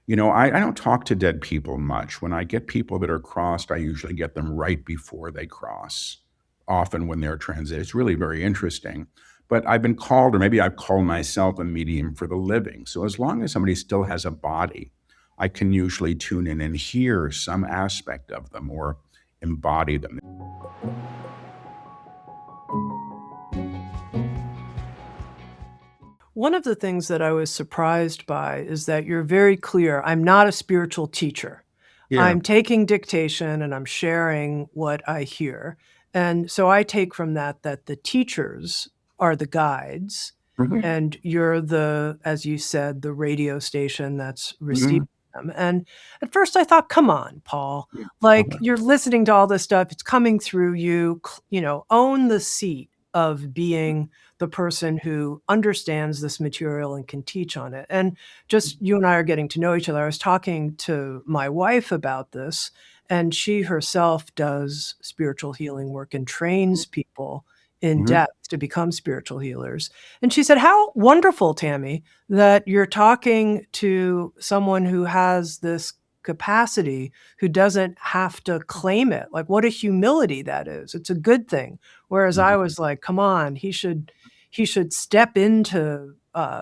I don't talk to dead people much. When I get people that are crossed, I usually get them right before they cross, often when they're transit. It's really very interesting. But I've been called, or maybe I've called myself a medium for the living. So as long as somebody still has a body, I can usually tune in and hear some aspect of them or embody them. One of the things that I was surprised by is that you're very clear. I'm not a spiritual teacher. Yeah. I'm taking dictation and I'm sharing what I hear. And so I take from that that the teachers are the guides Mhm. and you're the, as you said, the radio station that's receiving Mhm. them. And at first I thought, come on, Paul, Yeah. like Okay. you're listening to all this stuff. It's coming through you, own the seat of being the person who understands this material and can teach on it. And just you and I are getting to know each other. I was talking to my wife about this, and she herself does spiritual healing work and trains people in Mhm. depth to become spiritual healers. And she said, how wonderful, Tammy, that you're talking to someone who has this capacity, who doesn't have to claim it. Like, what a humility that is. It's a good thing. Whereas I Mhm. was like, come on, he should step into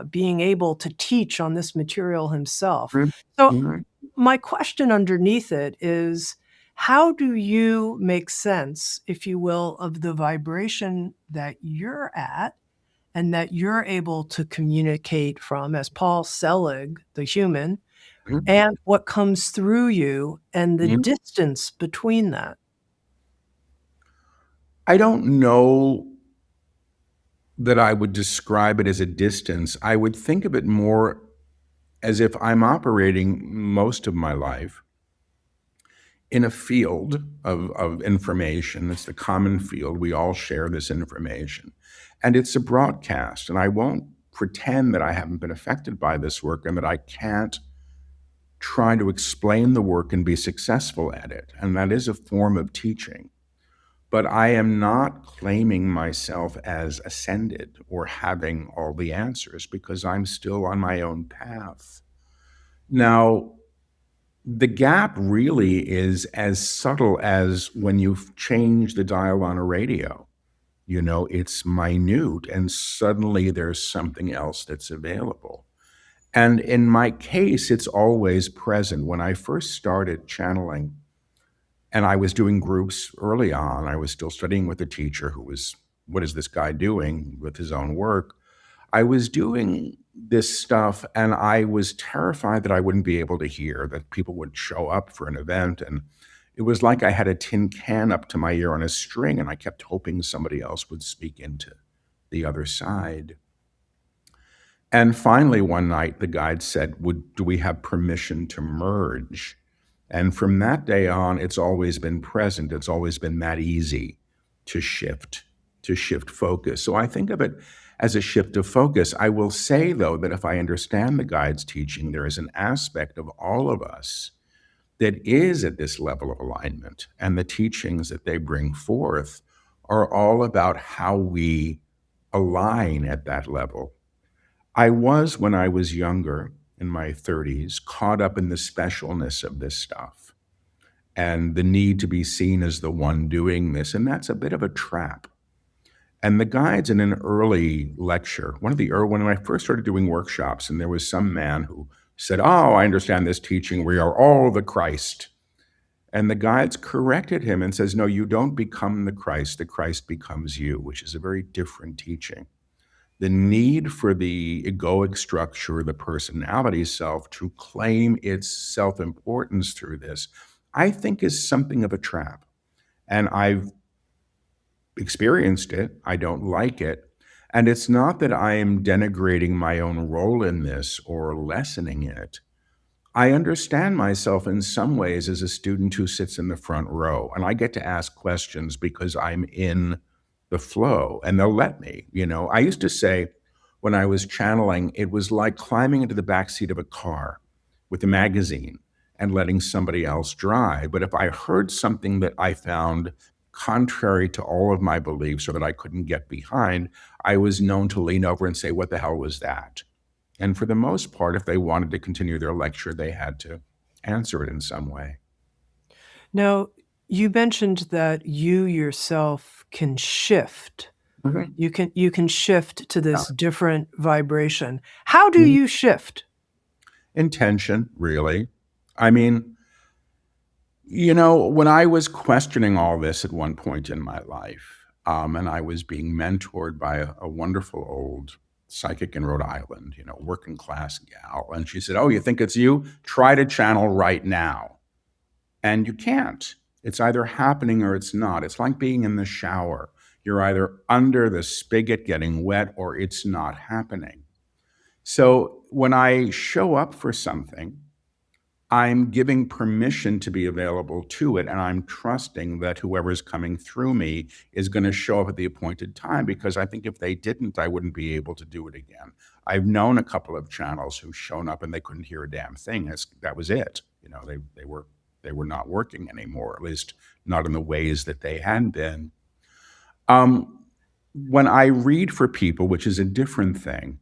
being able to teach on this material himself. Mhm. So Mhm. my question underneath it is, how do you make sense, if you will, of the vibration that you're at and that you're able to communicate from as Paul Selig, the human, Mhm. and what comes through you and the Mhm. distance between that? I don't know that I would describe it as a distance. I would think of it more as if I'm operating most of my life in a field of information. It's the common field. We all share this information. And it's a broadcast. And I won't pretend that I haven't been affected by this work and that I can't try to explain the work and be successful at it. And that is a form of teaching. But I am not claiming myself as ascended or having all the answers because I'm still on my own path. Now, the gap really is as subtle as when you change the dial on a radio. It's minute, and suddenly there's something else that's available. And in my case, it's always present. When I first started channeling, and I was doing groups early on. I was still studying with a teacher who was, what is this guy doing with his own work? I was doing this stuff and I was terrified that I wouldn't be able to hear, that people would show up for an event. And it was like I had a tin can up to my ear on a string and I kept hoping somebody else would speak into the other side. And finally, one night, the guide said, do we have permission to merge? And from that day on, it's always been present. It's always been that easy to shift, to shift focus. So I think of it as a shift of focus. I will say, though, that if I understand the guide's teaching, there is an aspect of all of us that is at this level of alignment. And the teachings that they bring forth are all about how we align at that level. I was, when I was younger, in my 30s, caught up in the specialness of this stuff and the need to be seen as the one doing this. And that's a bit of a trap. And the guides in an early lecture, when I first started doing workshops, and there was some man who said, "Oh, I understand this teaching. We are all the Christ." And the guides corrected him and says, "No, you don't become the Christ. The Christ becomes you," which is a very different teaching. The need for the egoic structure, the personality self, to claim its self importance through this, I think is something of a trap. And I've experienced it. I don't like it. And it's not that I am denigrating my own role in this or lessening it. I understand myself in some ways as a student who sits in the front row, and I get to ask questions because I'm in the flow, and they'll let me. I used to say when I was channeling, it was like climbing into the backseat of a car with a magazine and letting somebody else drive. But if I heard something that I found contrary to all of my beliefs or that I couldn't get behind, I was known to lean over and say, "What the hell was that?" And for the most part, if they wanted to continue their lecture, they had to answer it in some way. Now, you mentioned that you yourself can shift. Mhm. You can shift to Yeah. this different vibration. How do Mhm. you shift? Intention, really. I mean, when I was questioning all this at one point in my life, and I was being mentored by a wonderful old psychic in Rhode Island, working class gal, and she said, "Oh, you think it's you? Try to channel right now." And you can't. It's either happening or it's not. It's like being in the shower. You're either under the spigot getting wet or it's not happening. So when I show up for something, I'm giving permission to be available to it, and I'm trusting that whoever's coming through me is going to show up at the appointed time, because I think if they didn't, I wouldn't be able to do it again. I've known a couple of channels who've shown up and they couldn't hear a damn thing. That was it. They were not working anymore, at least not in the ways that they had been. Um, when I read for people, which is a different thing,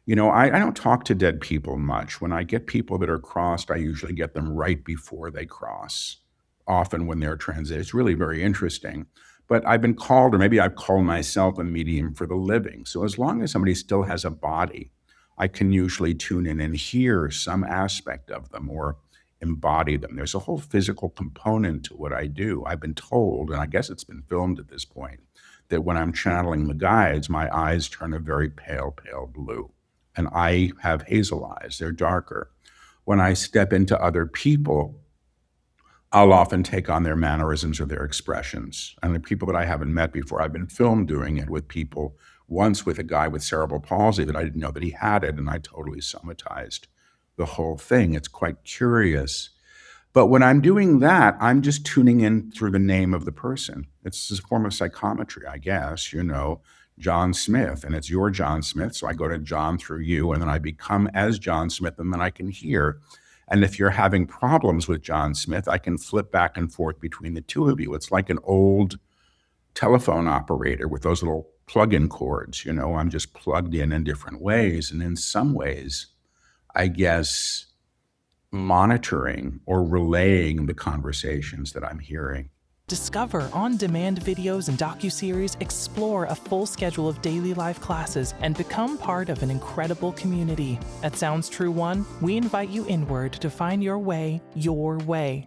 I don't talk to dead people much. When I get people that are crossed, I usually get them right before they cross, often when they're transit. It's really very interesting. But I've been called, or maybe I've called myself a medium for the living. So as long as somebody still has a body, I can usually tune in and hear some aspect of them or embody them. There's a whole physical component to what I do. I've been told, and I guess it's been filmed at this point, that when I'm channeling the guides, my eyes turn a very pale, pale blue. And I have hazel eyes, they're darker. When I step into other people, I'll often take on their mannerisms or their expressions. And the people that I haven't met before, I've been filmed doing it with people, once with a guy with cerebral palsy that I didn't know that he had it, and I totally somatized the whole thing. It's quite curious. But when I'm doing that, I'm just tuning in through the name of the person. It's a form of psychometry, I guess, John Smith, and it's your John Smith. So I go to John through you, and then I become as John Smith, and then I can hear. And if you're having problems with John Smith, I can flip back and forth between the two of you. It's like an old telephone operator with those little plug-in cords. I'm just plugged in different ways. And in some ways, I guess, monitoring or relaying the conversations that I'm hearing. Discover on-demand videos and docuseries, explore a full schedule of daily live classes, and become part of an incredible community. At Sounds True One, we invite you inward to find your way, your way.